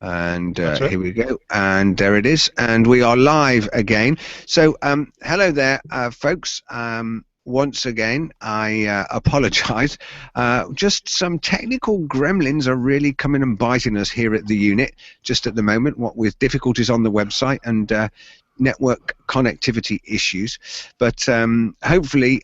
And here we go, and there it is, and we are live again. So hello there, folks. Once again, I apologize. Just some technical gremlins are really coming and biting us here at the unit just at the moment, what with difficulties on the website and network connectivity issues. But hopefully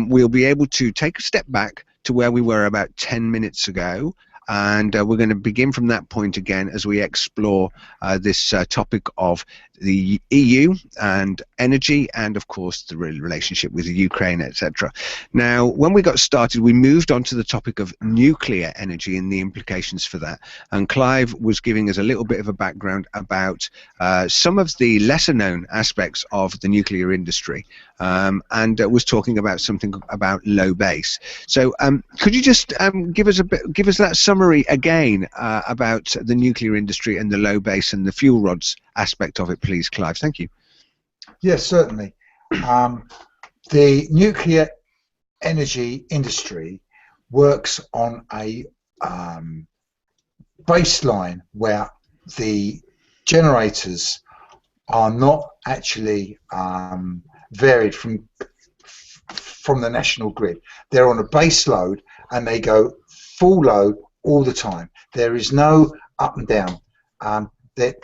we'll be able to take a step back to where we were about 10 minutes ago. And we're going to begin from that point again as we explore this topic of the EU and energy, and of course the relationship with the Ukraine, etc. Now, when we got started, we moved on to the topic of nuclear energy and the implications for that. And Clive was giving us a little bit of a background about some of the lesser-known aspects of the nuclear industry, and was talking about something about low base. So, could you just give us that summary again about the nuclear industry and the low base and the fuel rods aspect of it, please, Clive? Thank you. Yes, certainly. The nuclear energy industry works on a baseline where the generators are not actually varied from the national grid. They're on a base load and they go full load all the time. There is no up and down. They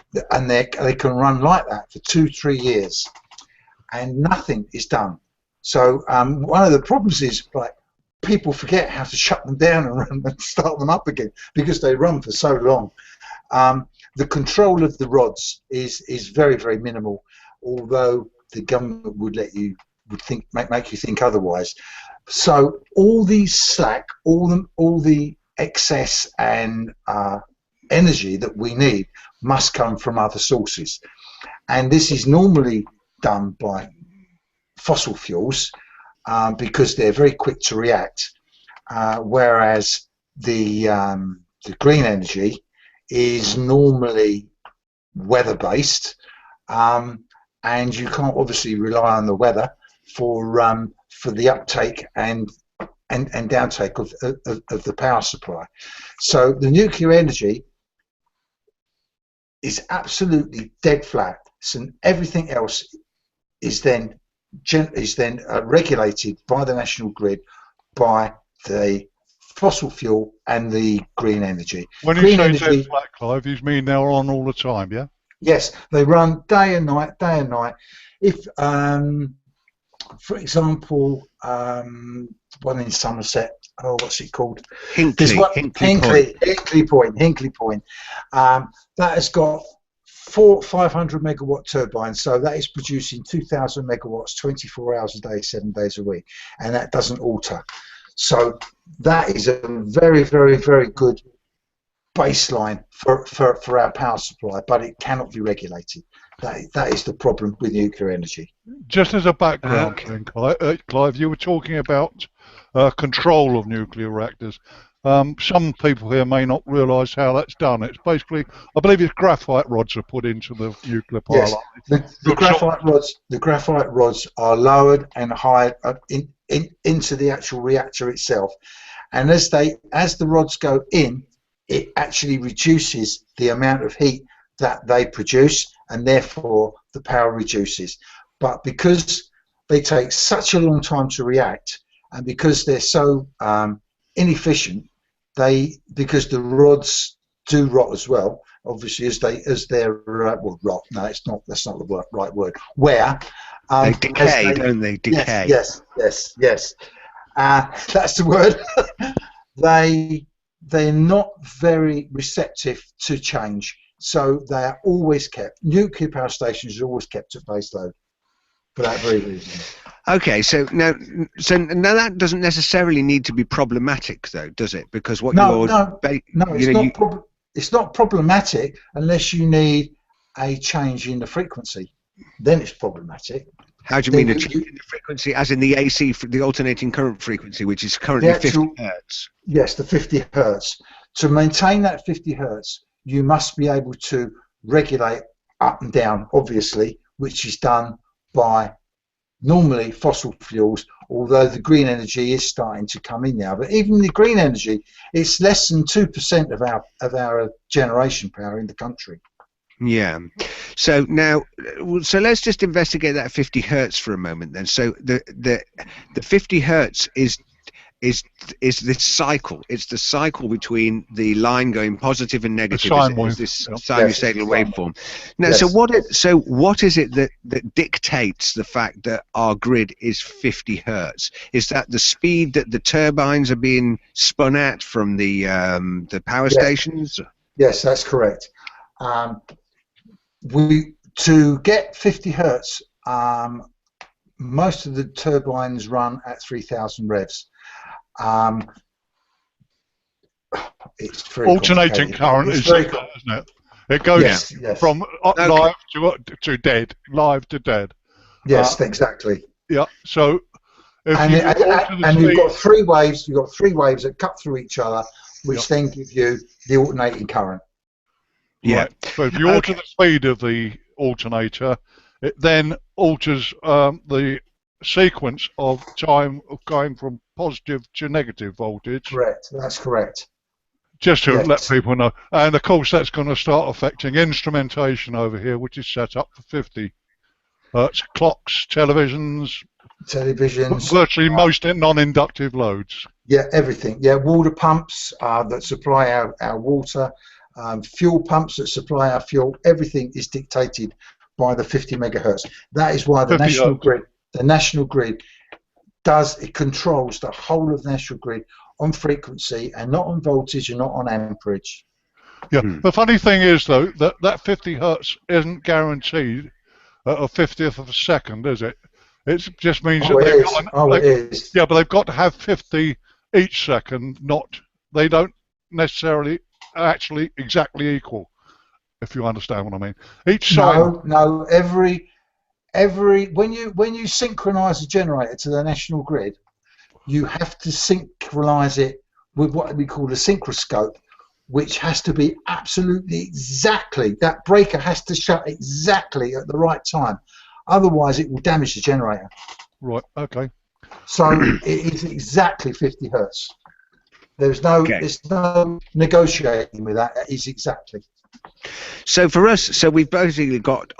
can run like that for 2-3 years and nothing is done. So one of the problems is, like, people forget how to shut them down and run and start them up again because they run for so long. The control of the rods is very, very minimal, although the government would make you think otherwise. So all the slack, all the excess and energy that we need must come from other sources, and this is normally done by fossil fuels because they're very quick to react, whereas the green energy is normally weather-based, and you can't obviously rely on the weather for the uptake and downtake of the power supply. So the nuclear energy is absolutely dead flat, so everything else is then regulated by the national grid by the fossil fuel and the green energy. When you say dead flat, Clive, you mean they're on all the time, yeah? Yes, they run day and night, day and night. If for example, one in Somerset, oh, what's it called? Hinkley Point. That has got 500 megawatt turbines, so that is producing 2,000 megawatts 24 hours a day, 7 days a week, and that doesn't alter. So that is a very, very, very good baseline for our power supply, but it cannot be regulated. That is the problem with nuclear energy. Just as a background, Clive, you were talking about control of nuclear reactors. Some people here may not realise how that's done. It's basically, I believe it's graphite rods are put into the nuclear power line. Yes, the graphite rods are lowered and hired up into the actual reactor itself, and as the rods go in, it actually reduces the amount of heat that they produce, and therefore the power reduces. But because they take such a long time to react, and because they're so inefficient, because the rods do rot as well, obviously, as they're well, rot. No, that's not the right word. They decay, don't they? Decay. Yes. That's the word. They're not very receptive to change, so they are always kept. Nuclear power stations are always kept at base load for that very reason. Okay, so now that doesn't necessarily need to be problematic, though, does it? Because what it's not problematic unless you need a change in the frequency. Then it's problematic. How do you mean a change in the frequency, as in the AC, the alternating current frequency, which is currently 50 hertz? Yes, the 50 hertz. To maintain that 50 hertz, you must be able to regulate up and down, obviously, which is done by normally fossil fuels, although the green energy is starting to come in now. But even the green energy, it's less than 2% of our generation power in the country. Yeah. So now, so let's just investigate that 50 hertz for a moment then. So the 50 hertz is this cycle. It's the cycle between the line going positive and negative. Is this sinusoidal waveform. Now, yes. So what is it that dictates the fact that our grid is 50 hertz? Is that the speed that the turbines are being spun at from the power stations? Yes, that's correct. To get 50 hertz, most of the turbines run at 3,000 revs. It's very alternating current is isn't it? It goes from live to dead, live to dead. Yes, exactly. Yeah. So and you've got three waves. You've got three waves that cut through each other, which then give you the alternating current. Yeah. Right. So if you alter the speed of the alternator, it then alters the sequence of time of going from positive to negative voltage. Correct. That's correct. Just to let people know. And of course that's going to start affecting instrumentation over here, which is set up for 50 hertz. Clocks, televisions, virtually most non-inductive loads. Yeah, everything. Yeah, water pumps that supply our water, fuel pumps that supply our fuel, everything is dictated by the 50 megahertz. That is why the national grid controls the whole of the national grid on frequency and not on voltage and not on amperage. Yeah, the funny thing is though that 50 hertz isn't guaranteed at a 50th of a second, is it? It just means that they've got it is. Yeah, but they've got to have 50 each second. They don't necessarily actually exactly equal. If you understand what I mean. Each side. No. When you synchronize a generator to the national grid, you have to synchronize it with what we call a synchroscope, which has to be absolutely exactly. That breaker has to shut exactly at the right time, otherwise it will damage the generator. Right. Okay. So it is exactly 50 hertz. There's no negotiating with that. It is exactly. So for us, we've basically got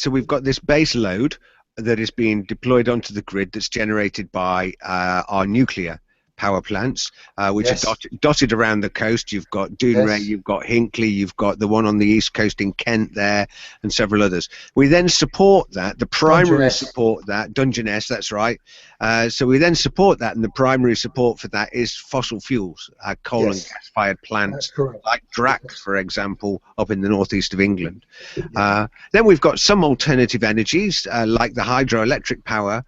we've got this base load that is being deployed onto the grid that's generated by our nuclear power plants, which are dotted around the coast. You've got Dounreay, you've got Hinckley, you've got the one on the east coast in Kent there, and several others. We then support that, the primary support that, Dungeness, that's right. So we then support that, and the primary support for that is fossil fuels, coal and gas-fired plants, like Drax, for example, up in the northeast of England. Then we've got some alternative energies, like the hydroelectric power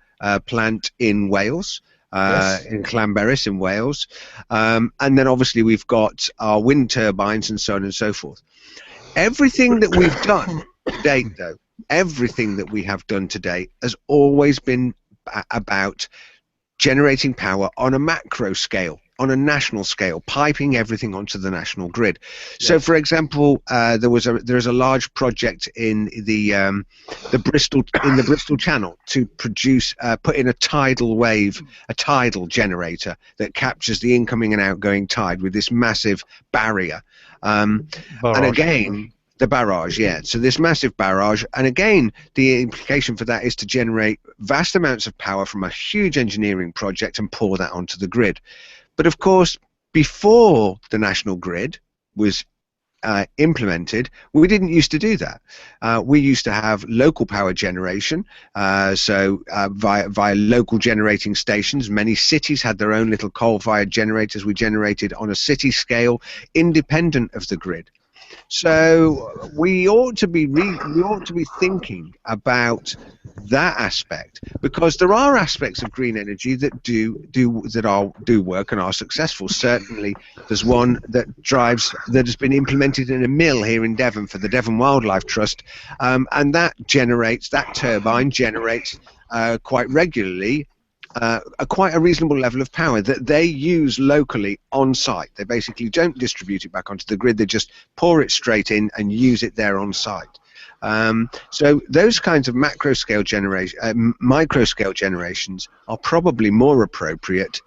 plant in Wales. In Llanberis in Wales, and then obviously we've got our wind turbines and so on and so forth. Everything that we've done to date, though, everything that we have done to date has always been about generating power on a macro scale, on a national scale, piping everything onto the national grid. So, for example, there's a large project in the Bristol Channel to produce, put in a tidal generator that captures the incoming and outgoing tide with this massive barrier. And again, the barrage, so this massive barrage, and again, the implication for that is to generate vast amounts of power from a huge engineering project and pour that onto the grid. But of course, before the national grid was implemented, we didn't used to do that. We used to have local power generation, via local generating stations. Many cities had their own little coal-fired generators. We generated on a city scale, independent of the grid. So we ought to be thinking about that aspect, because there are aspects of green energy that do work and are successful. Certainly, there's one that has been implemented in a mill here in Devon for the Devon Wildlife Trust, and that turbine generates quite regularly. Quite a reasonable level of power that they use locally on site. They basically don't distribute it back onto the grid, they just pour it straight in and use it there on site. So those kinds of micro scale generations are probably more appropriate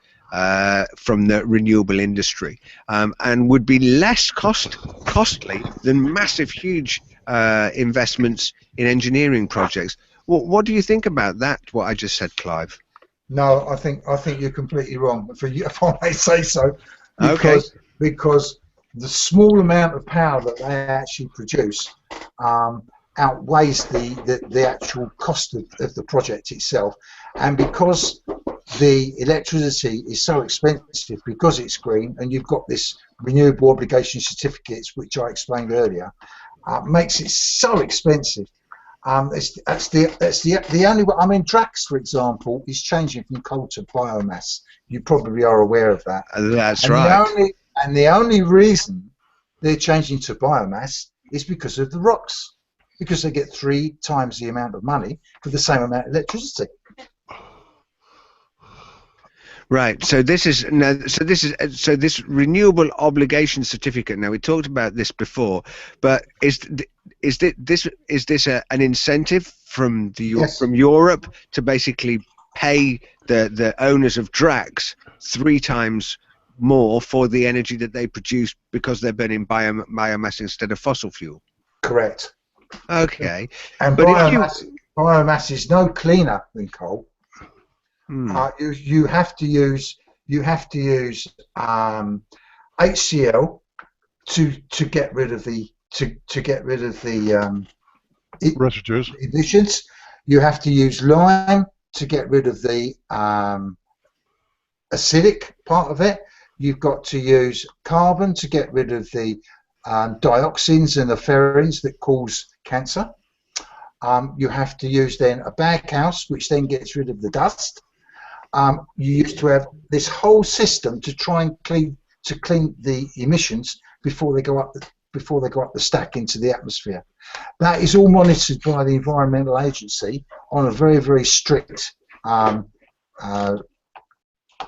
from the renewable industry, and would be less costly than massive, huge investments in engineering projects. What do you think about that? What I just said, Clive? No, I think you're completely wrong. If I may say so, Okay. because the small amount of power that they actually produce outweighs the actual cost of the project itself, and because the electricity is so expensive because it's green, and you've got this renewable obligation certificates, which I explained earlier, makes it so expensive. That's the only way. I mean, Drax, for example, is changing from coal to biomass. You probably are aware of that. That's right. The only reason they're changing to biomass is because of the rocks, because they get 3 times the amount of money for the same amount of electricity. Right. So this is this renewable obligation certificate. Now, we talked about this before, but is this an incentive from from Europe to basically pay the owners of Drax 3 times more for the energy that they produce because they're burning biomass instead of fossil fuel? Correct. Okay. And but biomass is no cleaner than coal. You have to use HCl to get rid of the residues, emissions. You have to use lime to get rid of the acidic part of it. You've got to use carbon to get rid of the dioxins and the ferrins that cause cancer. You have to use then a baghouse, which then gets rid of the dust. You used to have this whole system to try and clean the emissions before they go up the stack into the atmosphere. That is all monitored by the Environmental Agency on a very, very strict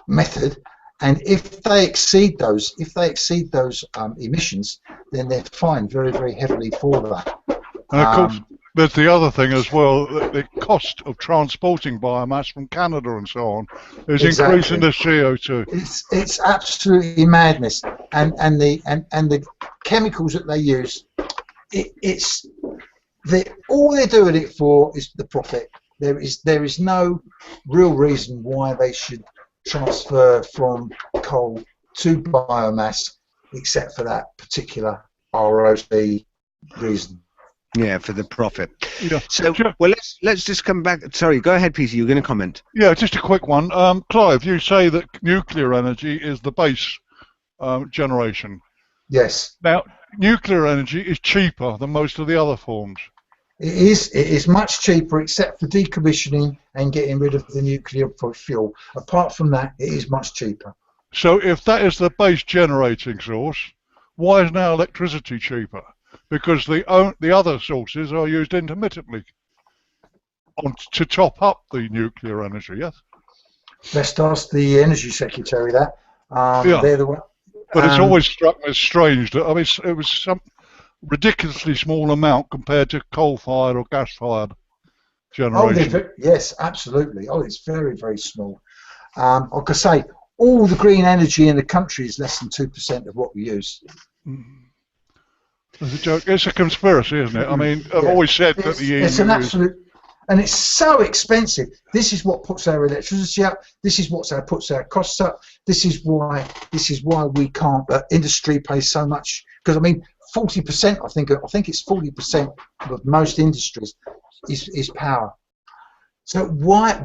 method. And if they exceed those emissions, then they're fined very, very heavily for that. And of course, there's the other thing as well. The cost of transporting biomass from Canada and so on is increasing the CO2. It's absolutely madness, and the chemicals that they use, all they're doing it for is the profit. There is no real reason why they should transfer from coal to biomass, except for that particular ROC reason. Yeah, for the profit. Yeah. So, well, let's just come back. Sorry, go ahead, Peter. You were going to comment. Yeah, just a quick one. Clive, you say that nuclear energy is the base generation. Yes. Now, nuclear energy is cheaper than most of the other forms. It is much cheaper, except for decommissioning and getting rid of the nuclear fuel. Apart from that, it is much cheaper. So if that is the base generating source, why is now electricity cheaper? Because the other sources are used intermittently to top up the nuclear energy, yes? Let's ask the Energy Secretary that. Yeah. They're the one. But it's always struck me as strange that, I mean, it was some ridiculously small amount compared to coal-fired or gas-fired generation. Yes, absolutely. Oh, it's very, very small. Like I say, all the green energy in the country is less than 2% of what we use. It's a joke. It's a conspiracy, isn't it? I mean, I've always said that the EU It's an absolute, and it's so expensive. This is what puts our electricity up. This is what puts our costs up. This is why we can't. Industry pays so much, because I mean, 40%. I think it's 40% of most industries is power. So why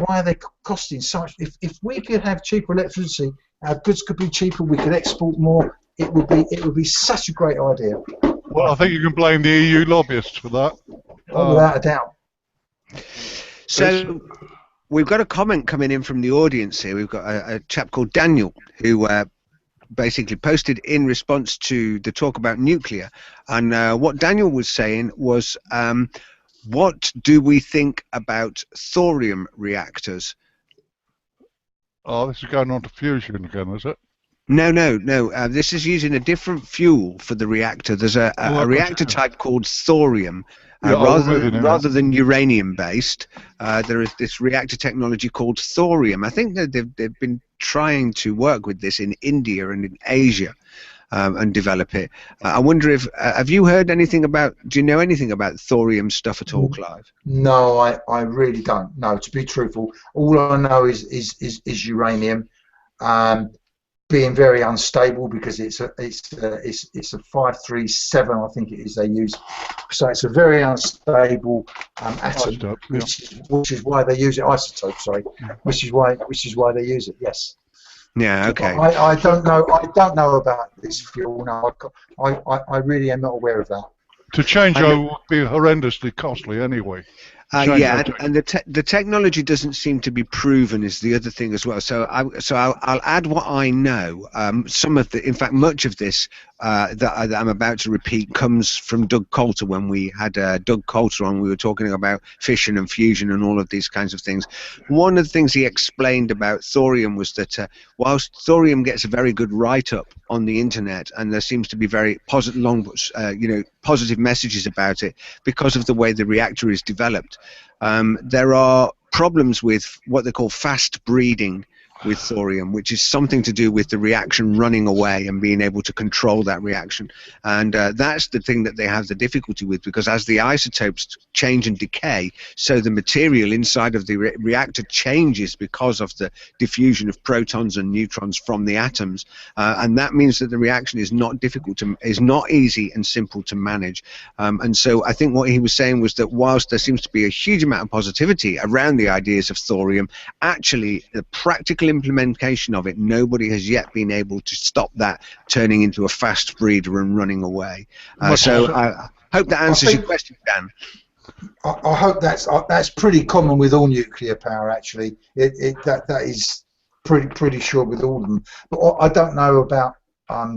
are they costing so much? If we could have cheaper electricity, our goods could be cheaper. We could export more. It would be such a great idea. Well, I think you can blame the EU lobbyists for that. Without a doubt. So we've got a comment coming in from the audience here. We've got a chap called Daniel who basically posted in response to the talk about nuclear. And what Daniel was saying was, what do we think about thorium reactors? Oh, this is going on to fusion again, is it? No, no, no. This is using a different fuel for the reactor. There's Oh, a I got reactor you. type called thorium. Yeah, I'm with you now. Rather than uranium based, there is this reactor technology called thorium. I think that they've been trying to work with this in India and in Asia, and develop it. I wonder if have you heard anything about? Do you know anything about thorium stuff at all, Clive? No, I really don't. No, to be truthful, all I know is uranium. Um, Being very unstable because it's a 537, I think it is, they use. So it's a very unstable atom, Isotope, yeah. which is why they use it. Isotope, sorry, which is why they use it. Yes. Yeah. Okay. I don't know. I don't know about this fuel. No, I really am not aware of that. To change over would be horrendously costly anyway. Yeah, and the technology doesn't seem to be proven is the other thing as well. So I'll add what I know. Some of the, in fact, much of this that I'm about to repeat comes from Doug Coulter when we had Doug Coulter on. We were talking about fission and fusion and all of these kinds of things. One of the things he explained about thorium was that whilst thorium gets a very good write-up on the internet, and there seems to be very positive messages about it because of the way the reactor is developed. There are problems with what they call fast breeding with thorium, which is something to do with the reaction running away and being able to control that reaction. And that's the thing that they have the difficulty with, because as the isotopes change and decay, so the material inside of the reactor changes because of the diffusion of protons and neutrons from the atoms. And that means that the reaction is not easy and simple to manage. And so I think what he was saying was that whilst there seems to be a huge amount of positivity around the ideas of thorium, actually the practical implementation of it, nobody has yet been able to stop that turning into a fast breeder and running away. So I hope that answers your question, Dan. I hope that's pretty common with all nuclear power. Actually, that is pretty sure with all of them. But I don't know about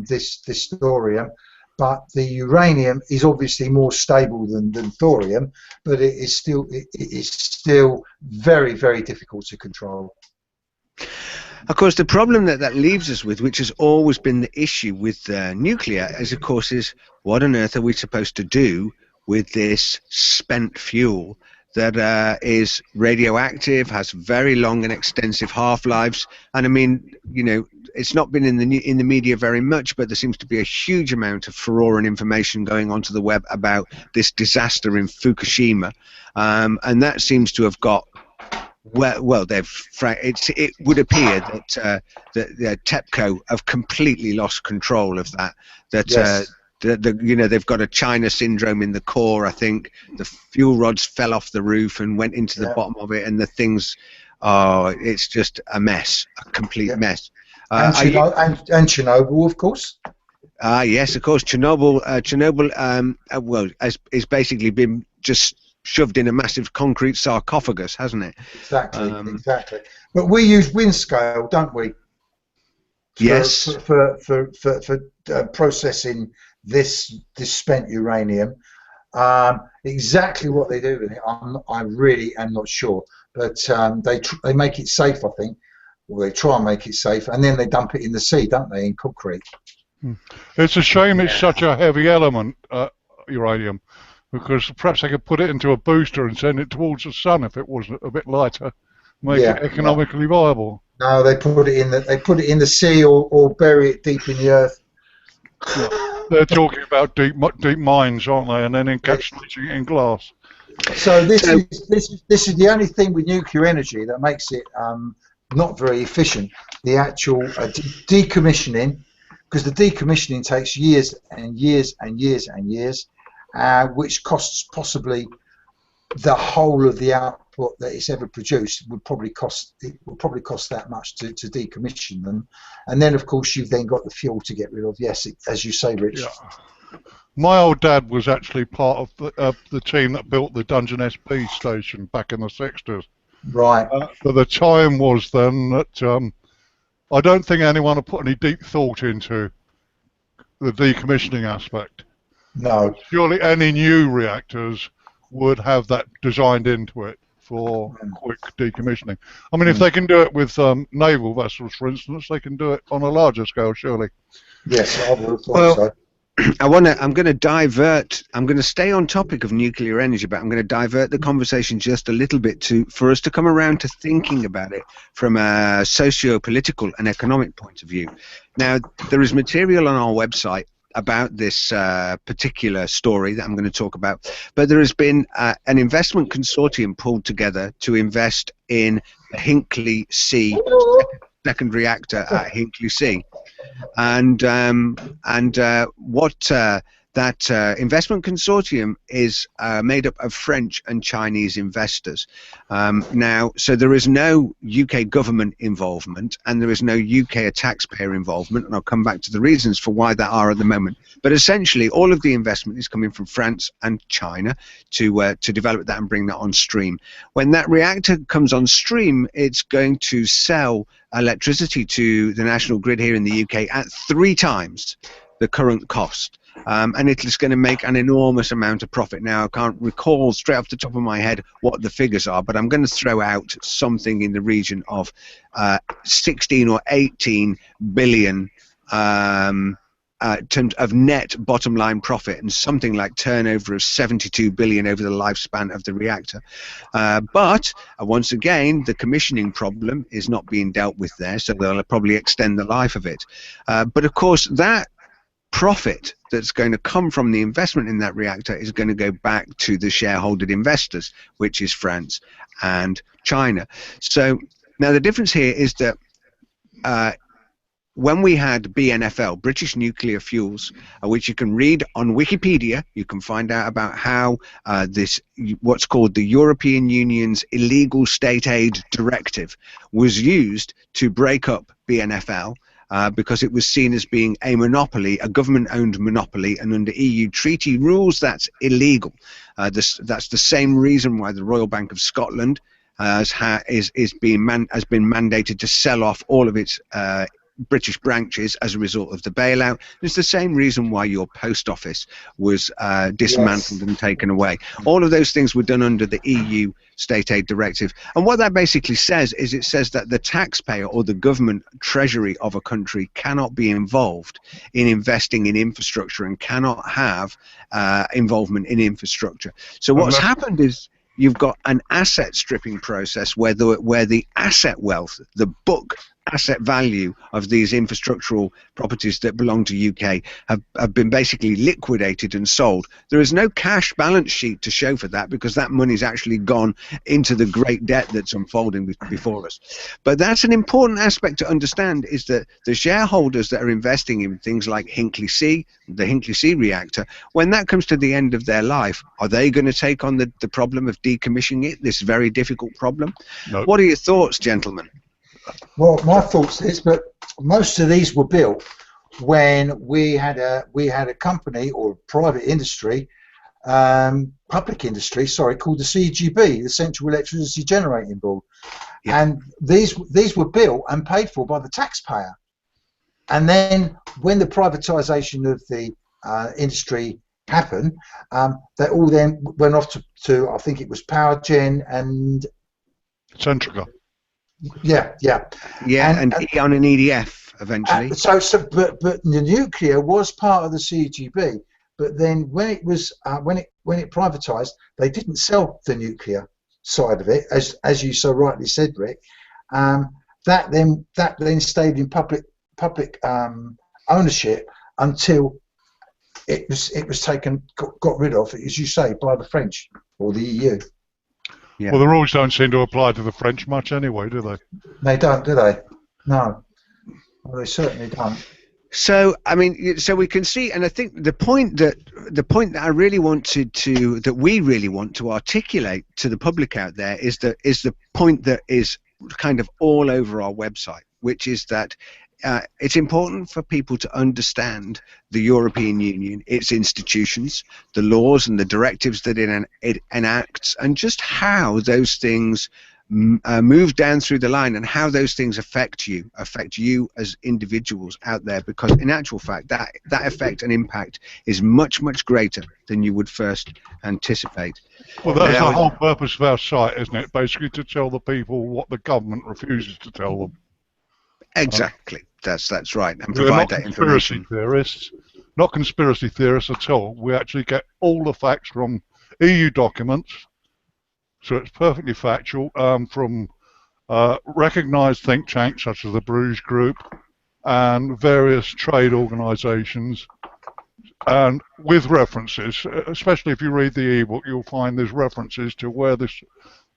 this thorium. But the uranium is obviously more stable than thorium, but it is still very, very difficult to control. Of course, the problem that leaves us with, which has always been the issue with nuclear, is what on earth are we supposed to do with this spent fuel that is radioactive, has very long and extensive half-lives? And I mean, it's not been in the media very much, but there seems to be a huge amount of furore and information going onto the web about this disaster in Fukushima, and that seems to have got. Well, it would appear that TEPCO have completely lost control of that. Yes. They've got a China syndrome in the core. I think the fuel rods fell off the roof and went into the bottom of it, and the things. It's just a mess, a complete mess. And Chernobyl, of course. Yes, of course. Chernobyl. It's basically been just shoved in a massive concrete sarcophagus, hasn't it? Exactly. But we use wind scale, don't we? Yes. For processing this spent uranium. Exactly what they do with it, I really am not sure. But they make it safe, I think. Well, they try and make it safe, and then they dump it in the sea, don't they, in concrete? It's a shame it's such a heavy element, uranium, because perhaps they could put it into a booster and send it towards the sun if it was a bit lighter, make it economically viable. No, they put it in the sea or bury it deep in the earth. Yeah. They're talking about deep mines, aren't they, and then encapsulating it in glass. So this is the only thing with nuclear energy that makes it not very efficient. The actual decommissioning, because the decommissioning takes years and years and years and years. Which costs possibly the whole of the output that it's ever produced would probably cost that much to decommission them, and then of course you've then got the fuel to get rid of. Yes, as you say, Rich. Yeah. My old dad was actually part of the team that built the Dungeon SP station back in the 60s. Right. But the time was then that I don't think anyone had put any deep thought into the decommissioning aspect. No. Surely any new reactors would have that designed into it for quick decommissioning. I mean, if they can do it with naval vessels, for instance, they can do it on a larger scale, surely. Yes, I would have thought Well, so. I'm going to divert. I'm going to stay on topic of nuclear energy, but I'm going to divert the conversation just a little bit for us to come around to thinking about it from a socio-political and economic point of view. Now, there is material on our website about this particular story that I'm going to talk about, but there has been an investment consortium pulled together to invest in the Hinkley C second reactor at Hinkley C. And what that investment consortium is made up of French and Chinese investors. Now, so there is no UK government involvement and there is no UK taxpayer involvement, and I'll come back to the reasons for why that are at the moment. But essentially, all of the investment is coming from France and China to develop that and bring that on stream. When that reactor comes on stream, it's going to sell electricity to the national grid here in the UK at 3 times the current cost, and it's going to make an enormous amount of profit. Now, I can't recall straight off the top of my head what the figures are, but I'm going to throw out something in the region of 16 or 18 billion terms of net bottom line profit, and something like turnover of 72 billion over the lifespan of the reactor. But once again, the commissioning problem is not being dealt with there, so they'll probably extend the life of it. But of course, that profit that's going to come from the investment in that reactor is going to go back to the shareholder investors, which is France and China. So now the difference here is that when we had BNFL, British Nuclear Fuels, which you can read on Wikipedia, you can find out about how this, what's called the European Union's illegal state aid directive, was used to break up BNFL. Because it was seen as being a monopoly, a government-owned monopoly, and under EU treaty rules, that's illegal. That's the same reason why the Royal Bank of Scotland has been mandated to sell off all of its British branches as a result of the bailout. It's the same reason why your post office was dismantled and taken away. All of those things were done under the EU state aid directive. And what that basically says is it says that the taxpayer or the government treasury of a country cannot be involved in investing in infrastructure and cannot have involvement in infrastructure. So what's happened is you've got an asset stripping process where the asset wealth, the book asset value of these infrastructural properties that belong to UK have been basically liquidated and sold. There is no cash balance sheet to show for that because that money's actually gone into the great debt that's unfolding before us. But that's an important aspect to understand, is that the shareholders that are investing in things like Hinkley C, the Hinkley C reactor, when that comes to the end of their life, are they going to take on the problem of decommissioning it, this very difficult problem? No. What are your thoughts, gentlemen? Well, my thoughts is, but most of these were built when we had a company or private industry, public industry, sorry, called the CGB, the Central Electricity Generating Board, and these were built and paid for by the taxpayer. And then when the privatisation of the industry happened, they all then went off to I think it was Power Gen and Centrica. And on an EDF eventually. But the nuclear was part of the CGB. But then when it was when it privatised, they didn't sell the nuclear side of it, as you so rightly said, Rick. That then stayed in public ownership until it was got rid of, as you say, by the French or the EU. Yeah. Well, the rules don't seem to apply to the French much anyway, do they? They don't, do they? No. Well, they certainly don't. So, I mean, so we can see, and I think the point that I really wanted to, that we really want to articulate to the public out there is the point that is kind of all over our website, which is that it's important for people to understand the European Union, its institutions, the laws and the directives that it enacts, and just how those things move down through the line, and how those things affect you as individuals out there, because in actual fact that effect and impact is much greater than you would first anticipate. Well, that's the whole purpose of our site, isn't it? Basically to tell the people what the government refuses to tell them. Exactly. That's right, and We're provide not that information. Not conspiracy theorists at all. We actually get all the facts from EU documents, so it's perfectly factual, from recognised think tanks such as the Bruges Group and various trade organisations, and with references. Especially if you read the e-book, you'll find there's references to where the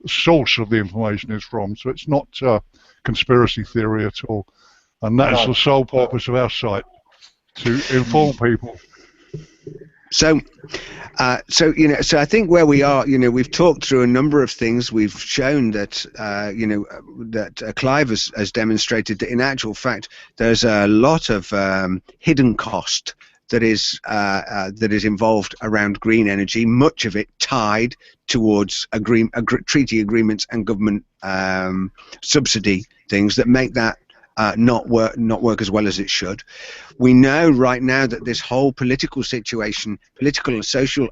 source of the information is from, so it's not conspiracy theory at all. And that's the sole purpose of our site, to inform people. So so I think where we are, we've talked through a number of things. We've shown that that Clive has demonstrated that in actual fact there's a lot of hidden cost that is involved around green energy. Much of it tied towards treaty agreements and government subsidy things that make that not work as well as it should. We know right now that this whole political, social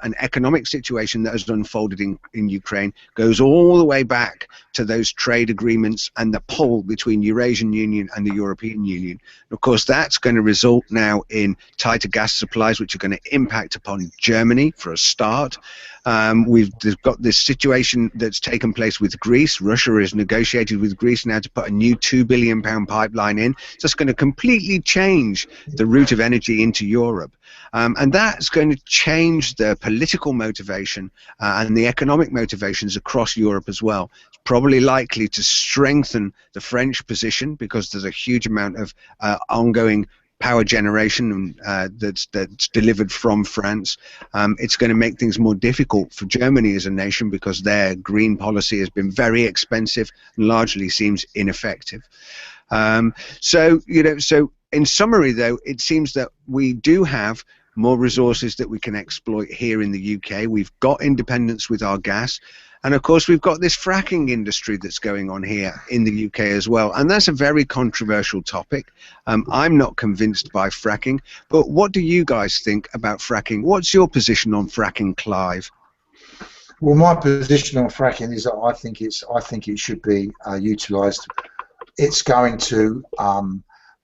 and economic situation that has unfolded in Ukraine goes all the way back to those trade agreements and the pull between Eurasian Union and the European Union. Of course, that's going to result now in tighter gas supplies, which are going to impact upon Germany for a start. We've got this situation that's taken place with Greece. Russia has negotiated with Greece now to put a new £2 billion pipeline in. So it's going to completely change the route of energy into Europe. And that's going to change the political motivation and the economic motivations across Europe as well. It's probably likely to strengthen the French position because there's a huge amount of ongoing power generation that's delivered from France. It's going to make things more difficult for Germany as a nation because their green policy has been very expensive and largely seems ineffective. So in summary, though, it seems that we do have more resources that we can exploit here in the UK. We've got independence with our gas. And of course, we've got this fracking industry that's going on here in the UK as well. And that's a very controversial topic. I'm not convinced by fracking. But what do you guys think about fracking? What's your position on fracking, Clive? Well, my position on fracking is that I think it should be utilised. It's going to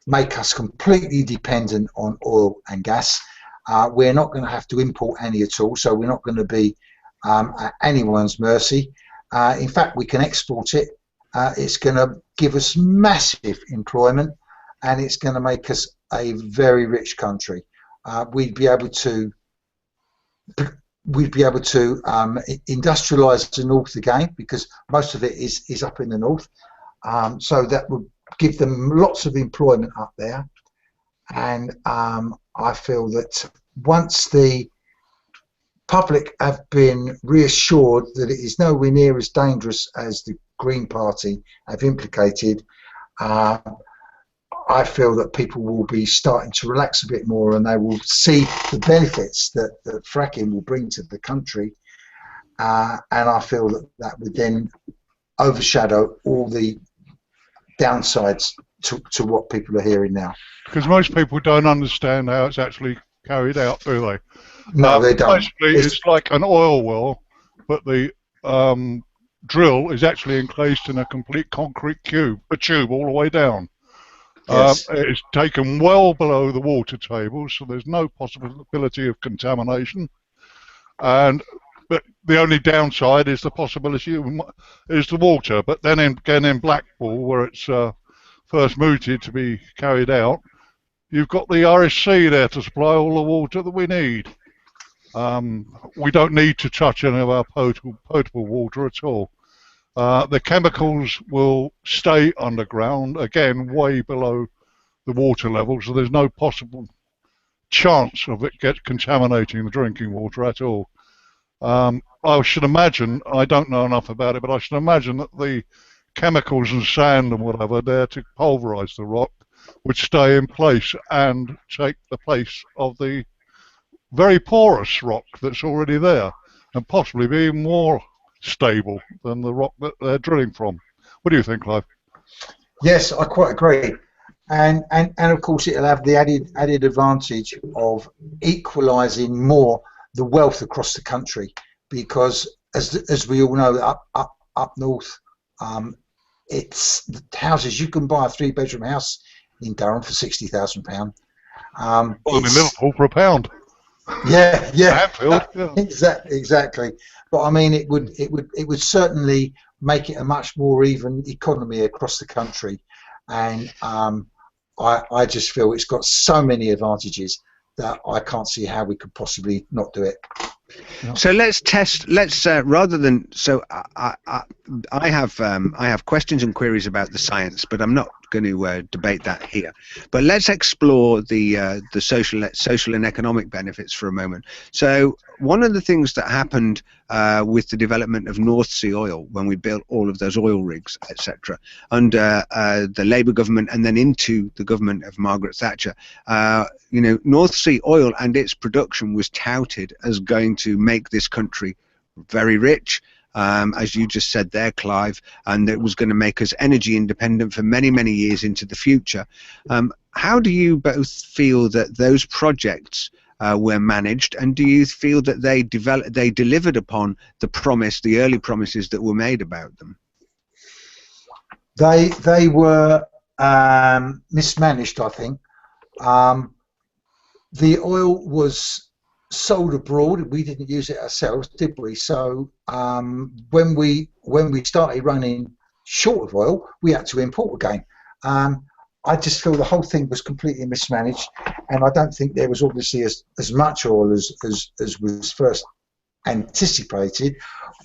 make us completely dependent on oil and gas. We're not going to have to import any at all, so we're not going to be at anyone's mercy. In fact, we can export it. It's going to give us massive employment, and it's going to make us a very rich country. We'd be able to industrialise the north again, because most of it is up in the north. So that would give them lots of employment up there. And I feel that once the public have been reassured that it is nowhere near as dangerous as the Green Party have implicated, I feel that people will be starting to relax a bit more, and they will see the benefits that fracking will bring to the country. And I feel that would then overshadow all the downsides to what people are hearing now. Because most people don't understand how it's actually carried out, do they? No, they don't. Basically, it's like an oil well, but the drill is actually encased in a complete concrete tube all the way down. Yes. It's taken well below the water table, so there's no possibility of contamination. But the only downside is the possibility is the water. But then again, in Blackpool, where it's first mooted to be carried out, you've got the RSC there to supply all the water that we need. We don't need to touch any of our potable water at all. The chemicals will stay underground, again, way below the water level, so there's no possible chance of it contaminating the drinking water at all. I should imagine, I don't know enough about it, but I should imagine that the chemicals and sand and whatever there to pulverise the rock would stay in place and take the place of the very porous rock that's already there, and possibly be more stable than the rock that they're drilling from. What do you think, Clive? Yes, I quite agree. And of course it'll have the added advantage of equalising more the wealth across the country, because as we all know, up north, it's the houses you can buy a 3-bedroom house in Durham for £60,000. Well, in Liverpool for £1. Yeah, Anfield, yeah. Exactly. But I mean, it would certainly make it a much more even economy across the country, and I just feel it's got so many advantages that I can't see how we could possibly not do it. So let's test. Let's rather than so I have questions and queries about the science, but I'm not going to debate that here. But let's explore the social and economic benefits for a moment. So one of the things that happened with the development of North Sea oil, when we built all of those oil rigs, etc., under the Labour government and then into the government of Margaret Thatcher, you know, North Sea oil and its production was touted as going to make this country very rich, as you just said there, Clive, and it was going to make us energy independent for many, many years into the future. How do you both feel that those projects were managed, and do you feel that they delivered upon the early promises that were made about them? They were mismanaged, I think. The oil was sold abroad. We didn't use it ourselves, did we? So when we started running short of oil, we had to import again. I just feel the whole thing was completely mismanaged, and I don't think there was obviously as much oil as was first anticipated.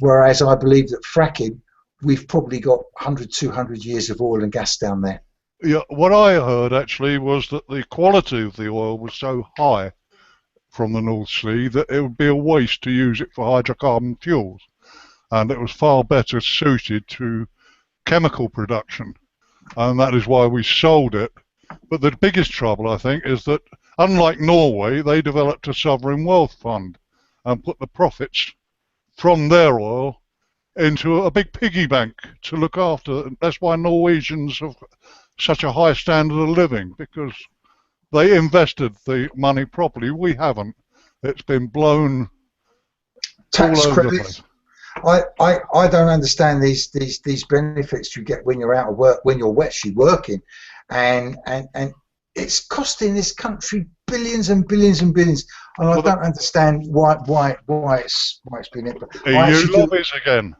Whereas I believe that fracking, we've probably got 100, 200 years of oil and gas down there. Yeah, what I heard actually was that the quality of the oil was so high from the North Sea that it would be a waste to use it for hydrocarbon fuels, and it was far better suited to chemical production, and that is why we sold it. But the biggest trouble, I think, is that unlike Norway, they developed a sovereign wealth fund and put the profits from their oil into a big piggy bank to look after. That's why Norwegians have such a high standard of living, because they invested the money properly. We haven't. It's been blown Tax all over credits. the place. I don't understand these benefits you get when you're out of work, when you're actually working, and it's costing this country billions and billions and billions, and I don't understand why it's been implemented. EU lobbies again.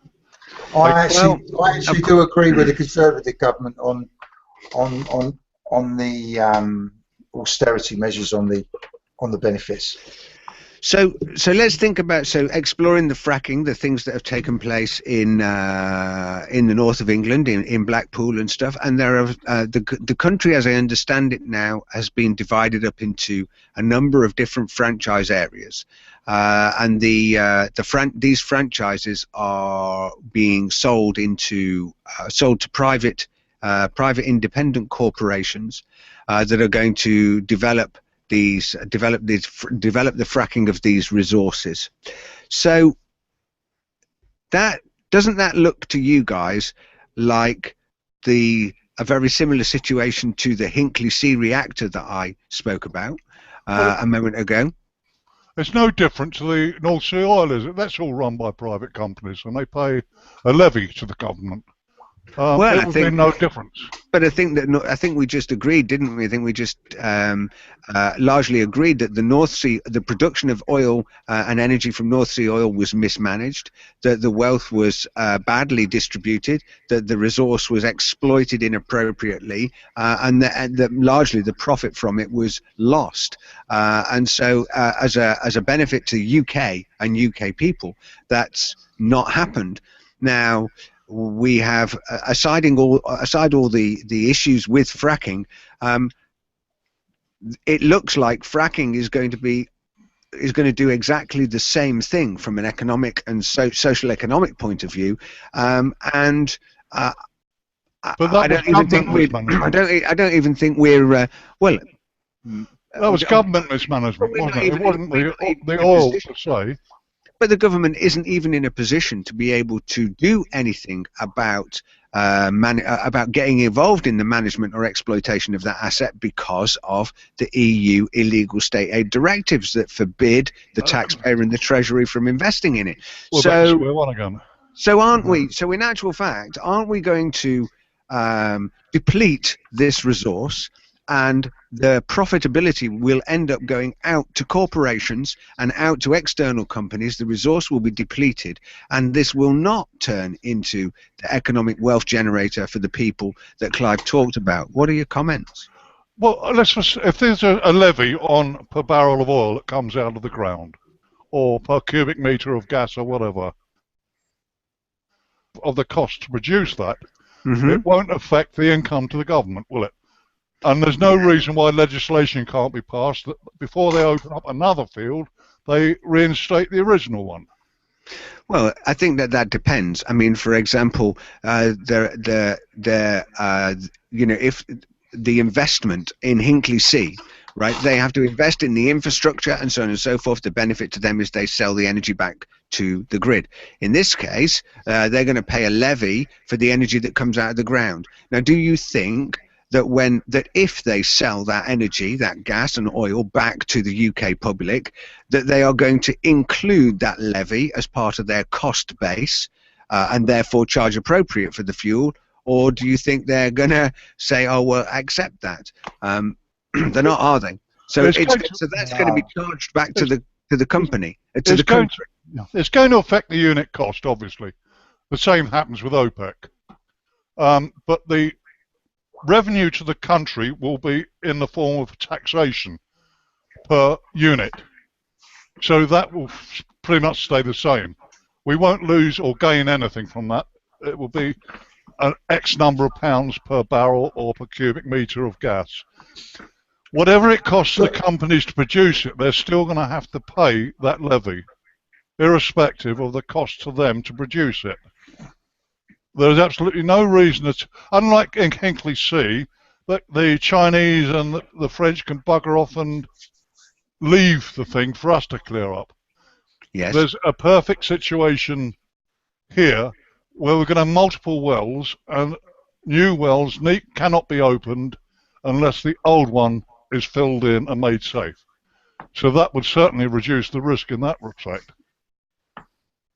I actually do agree with the Conservative government on the austerity measures on the benefits. So let's think about exploring the fracking, the things that have taken place in the north of England, in Blackpool and stuff. And there are the country, as I understand it now, has been divided up into a number of different franchise areas, and these franchises are being sold to private independent corporations that are going to develop the fracking of these resources. So doesn't that look to you guys like a very similar situation to the Hinkley C reactor that I spoke about a moment ago? It's no different to the North Sea oil, is it? That's all run by private companies, and they pay a levy to the government. Well, it would be no difference. But I think we just agreed, didn't we? I think we just largely agreed that the North Sea, the production of oil and energy from North Sea oil was mismanaged, that the wealth was badly distributed, that the resource was exploited inappropriately, and that largely the profit from it was lost. And so, as a benefit to the UK and UK people, that's not happened. Now, we have, aside all the issues with fracking, it looks like fracking is going to do exactly the same thing from an economic and social economic point of view, and I don't even think we're well. That was government mismanagement, wasn't it? It wasn't the oil per se. But the government isn't even in a position to be able to do anything about about getting involved in the management or exploitation of that asset because of the EU illegal state aid directives that forbid the taxpayer and the Treasury from investing in it. Well, back to square one again. So aren't we? So in actual fact, aren't we going to deplete this resource, and the profitability will end up going out to corporations and out to external companies? The resource will be depleted, and this will not turn into the economic wealth generator for the people that Clive talked about. What are your comments? Well, if there's a levy on per barrel of oil that comes out of the ground, or per cubic meter of gas or whatever, of the cost to produce that, it won't affect the income to the government, will it? And there's no reason why legislation can't be passed that before they open up another field, they reinstate the original one. Well, I think that depends. I mean, for example, if the investment in Hinkley C, right, they have to invest in the infrastructure and so on and so forth. The benefit to them is they sell the energy back to the grid. In this case, they're going to pay a levy for the energy that comes out of the ground. Now, do you think that if they sell that energy, that gas and oil, back to the UK public, that they are going to include that levy as part of their cost base and therefore charge appropriate for the fuel? Or do you think they're going to say, oh, well, accept that? They're not, are they? So that's going to be charged back to the company, to the country. It's going to affect the unit cost, obviously. The same happens with OPEC. But the revenue to the country will be in the form of taxation per unit. So that will pretty much stay the same. We won't lose or gain anything from that. It will be an X number of pounds per barrel or per cubic meter of gas. Whatever it costs the companies to produce it, they're still going to have to pay that levy, irrespective of the cost to them to produce it. There's absolutely no reason that, unlike in Hinkley C, that the Chinese and the French can bugger off and leave the thing for us to clear up. Yes. There's a perfect situation here where we're going to have multiple wells, and new wells cannot be opened unless the old one is filled in and made safe. So that would certainly reduce the risk in that respect.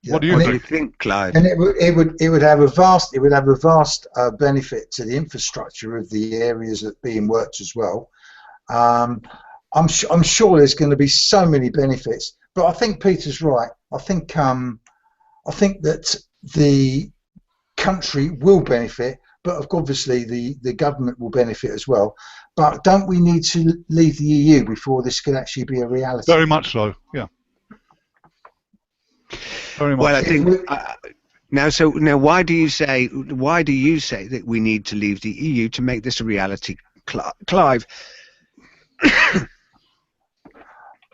Yeah. What do you think, Clive? And it would have a vast benefit to the infrastructure of the areas that are being worked as well. I'm sure there's going to be so many benefits, but I think Peter's right. I think that the country will benefit, but obviously the government will benefit as well. But don't we need to leave the EU before this can actually be a reality? Very much so, yeah. Very much. Well, I think now. Why do you say that we need to leave the EU to make this a reality, Clive?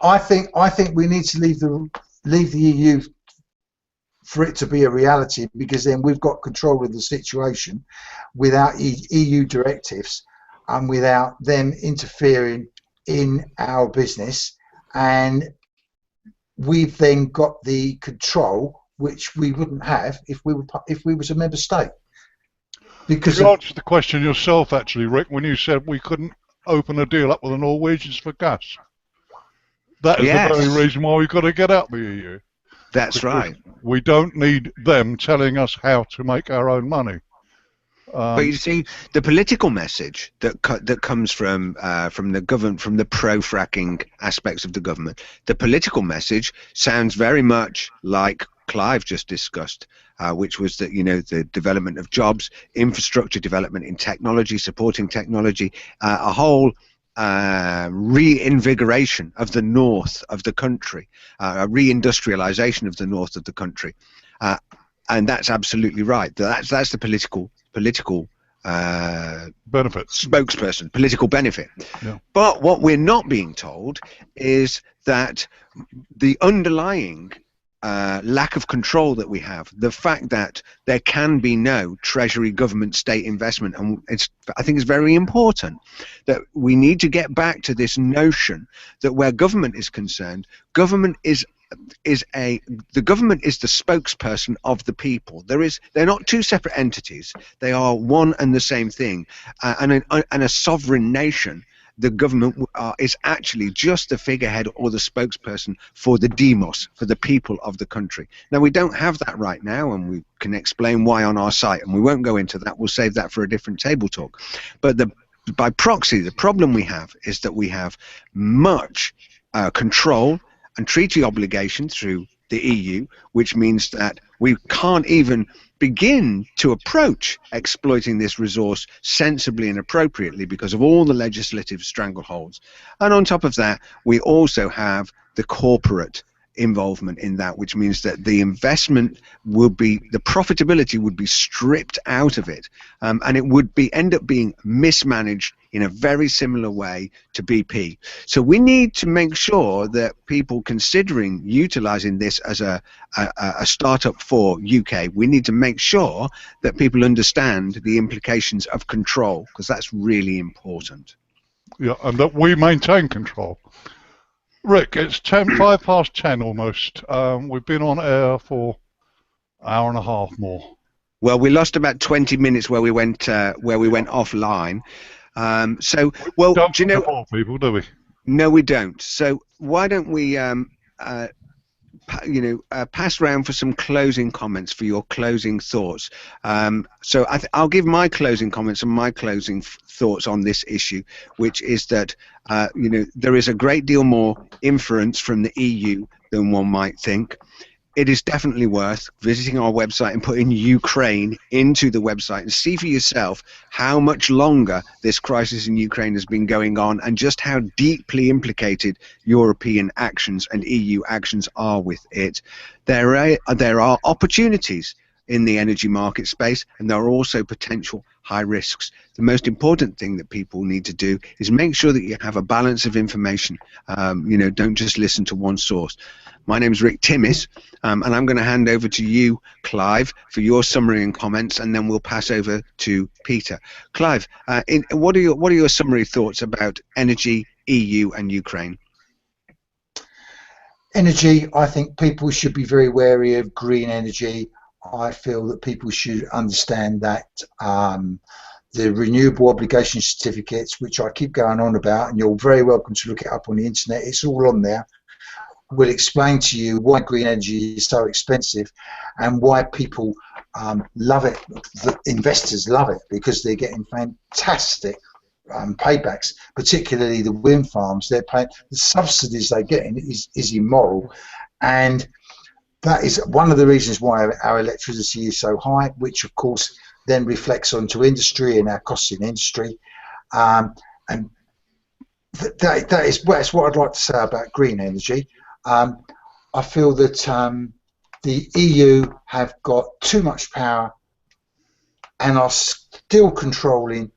I think we need to leave the EU for it to be a reality, because then we've got control of the situation without EU directives and without them interfering in our business, and we've then got the control which we wouldn't have if we was a member state. Because you answered the question yourself, actually, Rick, when you said we couldn't open a deal up with the Norwegians for gas. That is the very reason why we've got to get out of the EU. That's right. We don't need them telling us how to make our own money. But you see, the political message that comes from the government, from the pro-fracking aspects of the government, the political message sounds very much like Clive just discussed, which was that, the development of jobs, infrastructure development in technology, supporting technology, a whole reinvigoration of the north of the country, a reindustrialization of the north of the country, and that's absolutely right. That's the political benefit, spokesperson, political benefit. Yeah. But what we're not being told is that the underlying lack of control that we have, the fact that there can be no treasury, government, state investment, and I think it's very important that we need to get back to this notion that where government is concerned, government is the government is the spokesperson of the people. They're not two separate entities. They are one and the same thing. And a sovereign nation, the government is actually just the figurehead or the spokesperson for the demos, for the people of the country. Now, we don't have that right now, and we can explain why on our site, and we won't go into that. We'll save that for a different table talk. But by proxy, the problem we have is that we have much control and treaty obligation through the EU, which means that we can't even begin to approach exploiting this resource sensibly and appropriately because of all the legislative strangleholds. And on top of that, we also have the corporate involvement in that, which means that the investment the profitability would be stripped out of it, and it would end up being mismanaged in a very similar way to BP. So we need to make sure that people considering utilizing this as a startup for UK, we need to make sure that people understand the implications of control, because that's really important. Yeah, and that we maintain control. Rick, it's 5:10 almost. We've been on air for an hour and a half more. Well, we lost about 20 minutes where we went offline. So, well, Don't do you know? bore people, do we? No, we don't. So why don't we, pass around for some closing comments, for your closing thoughts. So I'll give my closing comments and my closing thoughts on this issue, which is that there is a great deal more inference from the EU than one might think. It is definitely worth visiting our website and putting Ukraine into the website and see for yourself how much longer this crisis in Ukraine has been going on and just how deeply implicated European actions and EU actions are with it. There are opportunities in the energy market space, and there are also potential high risks. The most important thing that people need to do is make sure that you have a balance of information. Don't just listen to one source. My name is Rick Timmis, and I'm going to hand over to you, Clive, for your summary and comments, and then we'll pass over to Peter. Clive, what are your summary thoughts about energy, EU, and Ukraine? Energy, I think people should be very wary of green energy. I feel that people should understand that the renewable obligation certificates, which I keep going on about, and you're very welcome to look it up on the internet, it's all on there, will explain to you why green energy is so expensive and why people love it. The investors love it because they're getting fantastic paybacks, particularly the wind farms. They're paying, the subsidies they're getting is immoral, and that is one of the reasons why our electricity is so high, which of course then reflects onto industry and our costs in industry. And that's what I'd like to say about green energy. I feel that the EU have got too much power and are still controlling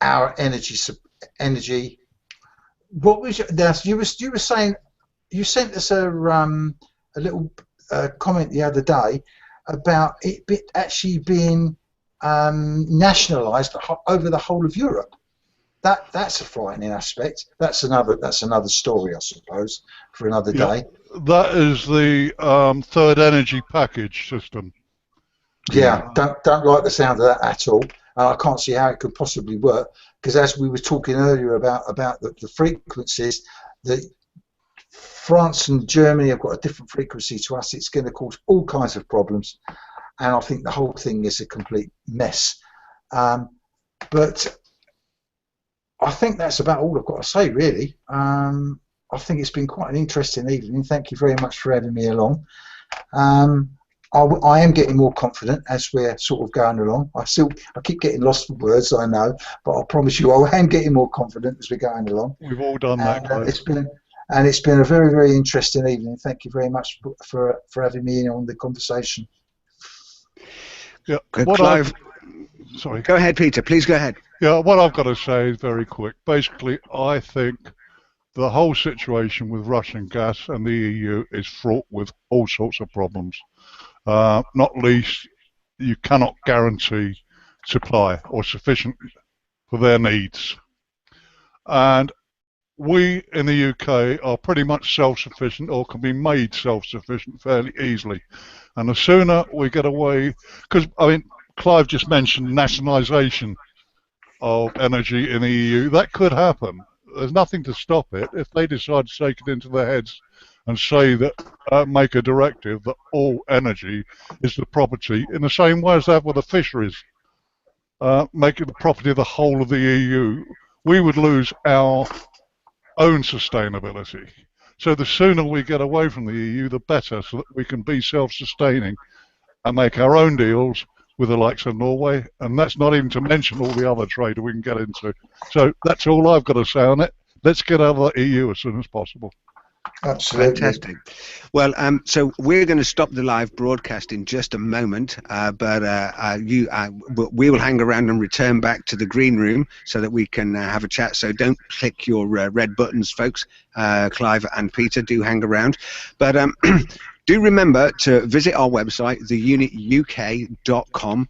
our energy. What was you were saying? You sent us a little comment the other day about it actually being nationalised over the whole of Europe. That's a frightening aspect. That's another story, I suppose, for another day. That is the third energy package system. Yeah, don't like the sound of that at all. I can't see how it could possibly work, because as we were talking earlier about the frequencies, that France and Germany have got a different frequency to us. It's going to cause all kinds of problems, and I think the whole thing is a complete mess. But I think that's about all I've got to say, really. I think it's been quite an interesting evening. Thank you very much for having me along. I am getting more confident as we're sort of going along. I keep getting lost for words, I know, but I promise you I am getting more confident as we're going along. We've all done that. It's been a very, very interesting evening. Thank you very much for having me in on the conversation. Yeah, Clive, sorry. Go ahead, Peter. Please go ahead. Yeah, what I've got to say is very quick. Basically, I think the whole situation with Russian gas and the EU is fraught with all sorts of problems. Not least, you cannot guarantee supply or sufficient for their needs. And we in the UK are pretty much self-sufficient, or can be made self-sufficient fairly easily. And the sooner we get away, because I mean, Clive just mentioned nationalisation of energy in the EU. That could happen. There's nothing to stop it if they decide to take it into their heads and say that, make a directive that all energy is the property, in the same way as they have with the fisheries, make it the property of the whole of the EU. We would lose our own sustainability. So the sooner we get away from the EU, the better, so that we can be self-sustaining and make our own deals with the likes of Norway, and that's not even to mention all the other trade we can get into. So that's all I've got to say on it. Let's get out of the EU as soon as possible. Absolutely. Fantastic. Well, so we're going to stop the live broadcast in just a moment, but we will hang around and return back to the green room so that we can have a chat. So don't click your red buttons, folks. Clive and Peter, do hang around. But do remember to visit our website, theunituk.com.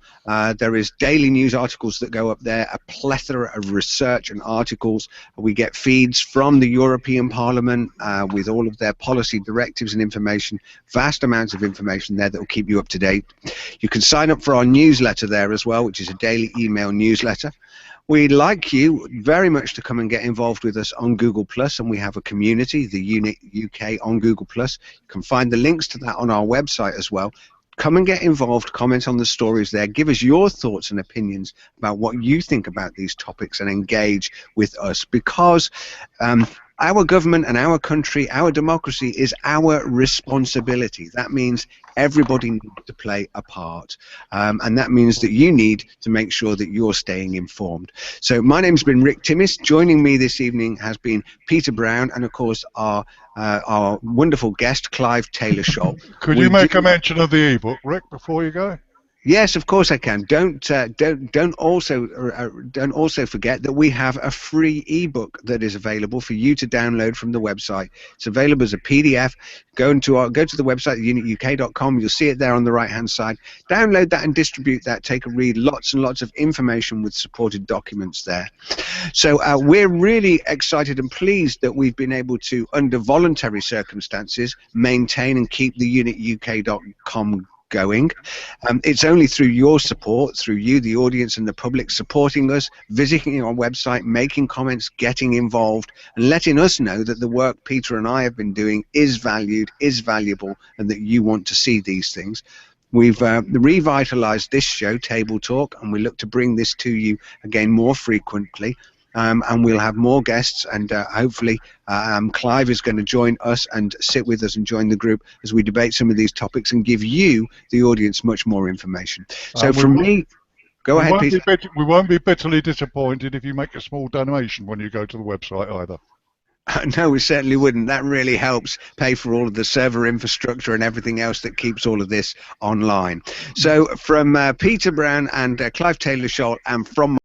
There is daily news articles that go up there, a plethora of research and articles. We get feeds from the European Parliament with all of their policy directives and information, vast amounts of information there that will keep you up to date. You can sign up for our newsletter there as well, which is a daily email newsletter. We'd like you very much to come and get involved with us on Google+, and we have a community, the Unit UK on Google+. You can find the links to that on our website as well. Come and get involved, comment on the stories there, give us your thoughts and opinions about what you think about these topics, and engage with us, because our government and our country, our democracy is our responsibility. That means everybody needs to play a part, and that means that you need to make sure that you're staying informed. So my name's been Rick Timmis. Joining me this evening has been Peter Brown, and of course our wonderful guest Clive Taylor-Sholl. Could you make a mention of the ebook, Rick, before you go? Yes, of course I can. Don't also forget that we have a free ebook that is available for you to download from the website. It's available as a PDF. Go to the website, unituk.com. You'll see it there on the right-hand side. Download that and distribute that. Take a read. Lots and lots of information with supported documents there. So we're really excited and pleased that we've been able to, under voluntary circumstances, maintain and keep the unituk.com going. It's only through your support, through you, the audience, and the public supporting us, visiting our website, making comments, getting involved, and letting us know that the work Peter and I have been doing is valued, is valuable, and that you want to see these things. We've revitalized this show, Table Talk, and we look to bring this to you again more frequently. And we'll have more guests, and hopefully Clive is going to join us and sit with us and join the group as we debate some of these topics and give you, the audience, much more information. So from me, go ahead, Peter. We won't be bitterly disappointed if you make a small donation when you go to the website either. No, we certainly wouldn't. That really helps pay for all of the server infrastructure and everything else that keeps all of this online. So from Peter Brown and Clive Taylor-Sholl, and from